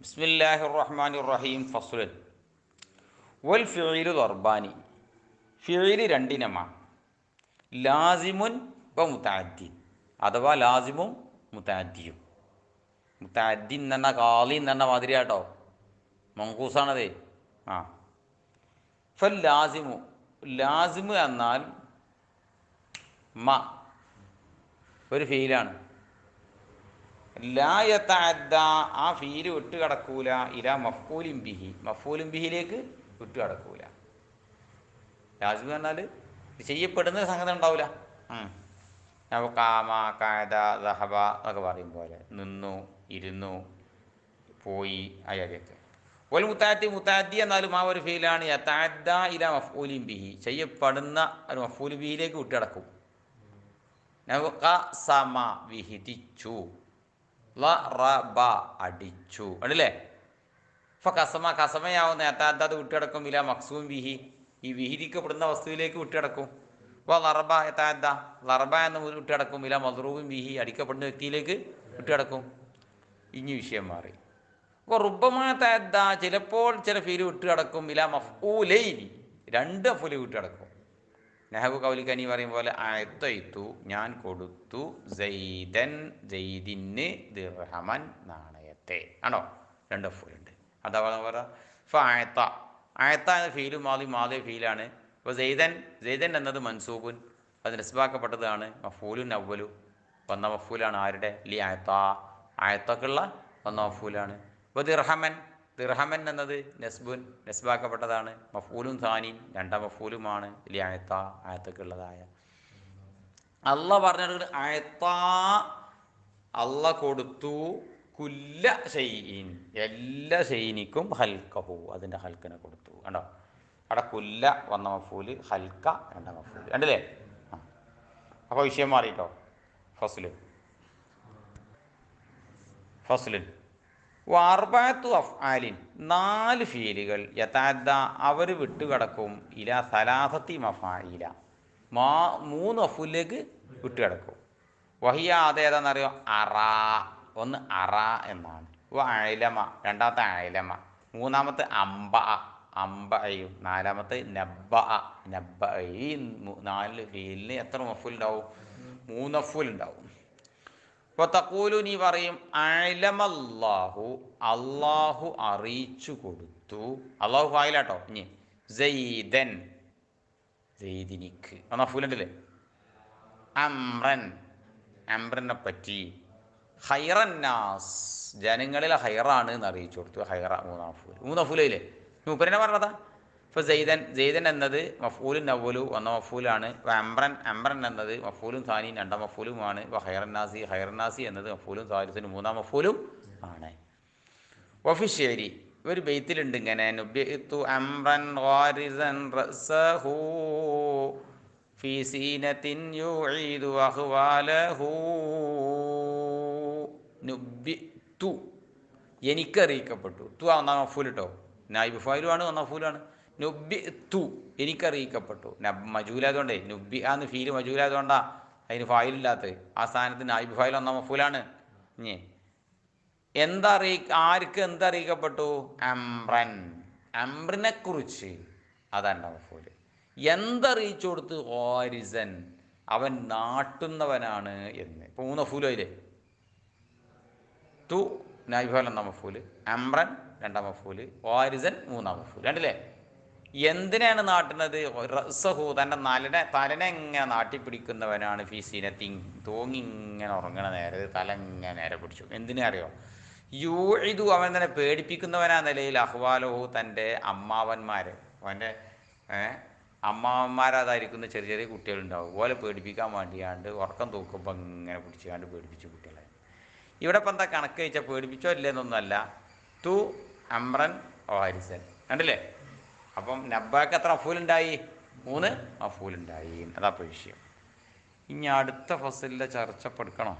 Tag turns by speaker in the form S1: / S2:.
S1: ബിസ്മില്ലാഹിർ റഹ്മാനിർ റഹീം. ഫസ്ലുൻ വൽ ഫിഇലു ദർബാനി. ഫിഇലി രണ്ടിനമാണ്. ലാസിമുൻ വ മുതഅദ്ദി, അഥവാ ലാസിമും മുതഅദ്ദിയും. മുതഅദ്ദി എന്ന് പറഞ്ഞാൽ കാളി എന്ന് പറഞ്ഞ മാതിരി കേട്ടോ, മങ്കൂസാണത്. ആ ഫൽ ലാസിമു, ലാസിമ് എന്നാൽ മ ഒരു ഫീലാണ്. ലാ യതഅദ്ദ, ആ ഫീല് വിട്ട് കിടക്കൂല. ഇലാ മഫ്ഊലിൻ ബിഹി, മഫ്ഊലിൻ ബിഹിയിലേക്ക് വിട്ട് കിടക്കൂല. ലാസിം പറഞ്ഞാൽ ചെയ്യപ്പെടുന്ന സംഗതി ഉണ്ടാവില്ല. കാമ, കാദ, ദഹബ എന്നൊക്കെ പറയും പോലെ നിന്നു, ഇരുന്നു, പോയി, അയാളൊക്കെ. ഒരു മുത്താദ്ദി, മുത്താദ്ദി എന്നാലും ആ ഒരു ഫീലാണ്. യതഅദ്ദ ഇലാ മഫ്ഊലിൻ ബിഹി, ചെയ്യപ്പെടുന്ന ഒരു മഫ്ഊലിൻ ബിഹിയിലേക്ക് വിട്ട് കിടക്കും. സമ വിഹിതിച്ചു, റബ അടിച്ചു, കണ്ടില്ലേ? ഇപ്പം കസമ, കസമയാവുന്ന യഥാർത്ഥ അത് വിട്ടുകിടക്കും. ഇല്ല മക്സൂം വിഹി, ഈ വിഹിതിക്കപ്പെടുന്ന വസ്തുവിലേക്ക് വിട്ടുകിടക്കും. അപ്പോൾ ലറബ യഥാർത്ഥ, ലറബ എന്ന് വിട്ടുകിടക്കും. ഇല്ല മദ്റൂബും വിഹി, അടിക്കപ്പെടുന്ന വ്യക്തിയിലേക്ക് വിട്ടുകിടക്കും. ഇനി വിഷയം മാറി. അപ്പോൾ റുബമായ തഅദ്ദ, ചിലപ്പോൾ ചില ഫീല് വിട്ടുകിടക്കും. ഇല്ല മഫ്ഊലൈനി, രണ്ട് മഫ്ഊല് വിട്ടുകിടക്കും. നെഹബു കൗലിക്കനി പറയും പോലെ അഅ്തൈതു, ഞാൻ കൊടുത്തു, സൈദൻ സൈദിന്, ദിർഹമൻ നാണയത്തെ. ആണോ? രണ്ട് മഫ്ഊലുണ്ട്. അഥവാ പറയാം ഫഅഅത, അഅത എന്ന ഫീലു മാദി ഫീലാണ്. അപ്പോൾ സൈദൻ, സൈദൻ എന്നത് മൻസൂബുൻ, അത് നസ്ബാക്കപ്പെട്ടതാണ്. മഫ്ഊലുൻ അവ്വലു, ഒന്ന മഫ്ഊലാണ്. ആരുടെ? ലി അഅത, അഅതക്കുള്ള ഒന്ന മഫ്ഊലാണ്. അപ്പോൾ ദിർഹമൻ, ദിർഹമൻ എന്നത് നസ്ബുൻ, നസ്ബാക്കപ്പെട്ടതാണ്. മഫ്ഊലുൻ സാനി, രണ്ടാം മഫ്ഊലുമാണ്. ലി അഅത, അഅതക്കുള്ളതായ. അല്ല പറഞ്ഞിട്ട് അഅത, അല്ല കൊടുത്തു, കുല്ല ഷൈഇൻ, എല്ലാ ഷൈനിക്കും ഹൽക്കഹു, അതിൻ്റെ ഹൽക്കിനെ കൊടുത്തു. കണ്ടോ? അവിടെ കുല്ല വന്ന മഫ്ഊല്, ഹൽക്ക രണ്ടാം മഫ്ഊല്, കണ്ടില്ലേ? അപ്പോൾ വിഷയം മാറിയിട്ടോ. ഫസ്ലുൻ, ഫസ്ലുൻ അർബഅത്തു അഫ്ആലിൻ, നാല് ഫീലുകൾ യതഅദ്ദ അവർ വിട്ടുകിടക്കും. ഇലാ സലാസത്തി മഫായില, മൂന്ന് മഫ്ഊലിലേക്ക് വിട്ടുകിടക്കും. വഹിയ അതേതാണെന്നറിയോ? അറ, ഒന്ന് അറ എന്നാണ്. അയലമ, രണ്ടാമത്തെ അയലമ. മൂന്നാമത്തെ അമ്പ, അമ്പയും. നാലാമത്തെ നബ്ബ, നബ്ബ. ഈ നാല് ഫീലിന് എത്ര മഫ്ഊൽ ഉണ്ടാവും? മൂന്ന് മഫ്ഊൽ ഉണ്ടാവും. അപ്പോൾ തഖൂലു, നീ പറയും, അഅലമല്ലാഹു, അള്ളാഹു അറിയിച്ചു കൊടുത്തു. അള്ളാഹു ഫായിലാട്ടോ. ഇനി സൈദൻ, സൈദിനിക്ക് ഒന്ന മഫ്ഊലുണ്ടല്ലേ. അംറൻ, അംറനെ പറ്റി. ഹൈറന്നാസ്, ജനങ്ങളിലെ ഹൈറാണ് എന്ന് അറിയിച്ചു കൊടുത്തു. ഹൈറ മൂന്നാം മഫ്ഊൽ, മൂന്ന് മഫ്ഊലയില്ലേ? മൂപ്പരനെ പറഞ്ഞതാ. ഇപ്പോൾ സൈദൻ, സൈദൻ എന്നത് മഫ്ഊലുൻ അവ്വലു, ഒന്നാം മഫ്ഊലാണ്. അംറൻ, അംറൻ എന്നത് മഫ്ഊലുൻ സാനി, രണ്ടാം മഫ്ഊലുമാണ്. ഹൈറന്നാസി, ഹൈറന്നാസി എന്നത് മഫ്ഊലുൻ സാലിസിന് മൂന്നാം മഫ്ഊലും ആണ്. വഫി ശരി, ഒരു ബെയ്ത്തിലുണ്ട് ഇങ്ങനെ: നുബ്ബിഅ്തു അംറൻ ഗാരിസൻ റഅസഹു ഫീ സീനത്തിൻ യുഈദു അഹ്വാലഹു. നുബ്ബിഅ്തു, എനിക്കറിയിക്കപ്പെട്ടു. തു ഒന്നാം മഫ്ഊൽ കേട്ടോ, നായിബ് ഫായിലുമാണ്, ഒന്നാം മഫ്ഊലാണ്. നുബ്ബിഅ്തു, എനിക്കറിയിക്കപ്പെട്ടു. മജൂലായതുകൊണ്ടേ, നുബ്ബി ആന്ന് ഫീല് മജൂലായതുകൊണ്ടാ അതിന് ഫായിലില്ലാത്തത്. ആ സ്ഥാനത്ത് നായിബ് ഫായിൽ ഒന്നാം മഫ്ഊലാണ്. ഇനി ആർക്ക് എന്തറിയിക്കപ്പെട്ടു? അംറൻ, അംറിനെ കുറിച്ച്, അതാണ് രണ്ടാം മഫ്ഊല്. എന്തറിയിച്ചു കൊടുത്ത്? ഗാരിസൻ, അവൻ നാട്ടുന്നവനാണ് എന്ന്. ഇപ്പോൾ മൂന്ന് മഫ്ഊലും അതിലെ. തു നായിബ് ഫായിൽ ഒന്നാം മഫ്ഊല്, അംറൻ രണ്ടാം മഫ്ഊല്, ഗാരിസൻ മൂന്നാം മഫ്ഊല്, കണ്ടില്ലേ? എന്തിനാണ് നാട്ടുന്നത്? റഅസഹു, തൻ്റെ തലനെ ഇങ്ങനെ നാട്ടിപ്പിടിക്കുന്നവനാണ്. ഫീ സീനത്തിൻ, തൂങ്ങി ഇങ്ങനെ ഉറങ്ങണ നേരെ തല ഇങ്ങനെ നേരെ പിടിച്ചു. എന്തിനാ അറിയോ? യൂഇദു, അവൻ തന്നെ പേടിപ്പിക്കുന്നവനാ നിലയിൽ. അഹ്വാലഹു, തൻ്റെ അമ്മാവന്മാരെ, അവൻ്റെ അമ്മാവന്മാരതായിരിക്കുന്ന ചെറിയ ചെറിയ കുട്ടികളുണ്ടാവും, അതുപോലെ പേടിപ്പിക്കാൻ വേണ്ടിയാണ്ട് ഉറക്കം തൂക്കുമ്പോൾ ഇങ്ങനെ പിടിച്ചാണ്ട് പേടിപ്പിച്ച് കുട്ടികളെ. ഇവിടെ ഇപ്പം എന്താ കണക്ക് വെച്ചാൽ പേടിപ്പിച്ചോ ഇല്ലെന്നൊന്നുമല്ല. തു അംറൻ വാരിസൻ, കണ്ടില്ലേ? അപ്പം നബ്ബാക്ക് എത്ര മഫ്ഊലുണ്ടായി? മൂന്ന് മഫ്ഊലുണ്ടായി. അതാ വിഷയം. ഇനി അടുത്ത ഫസലിലെ ചർച്ച പഠിക്കണോ?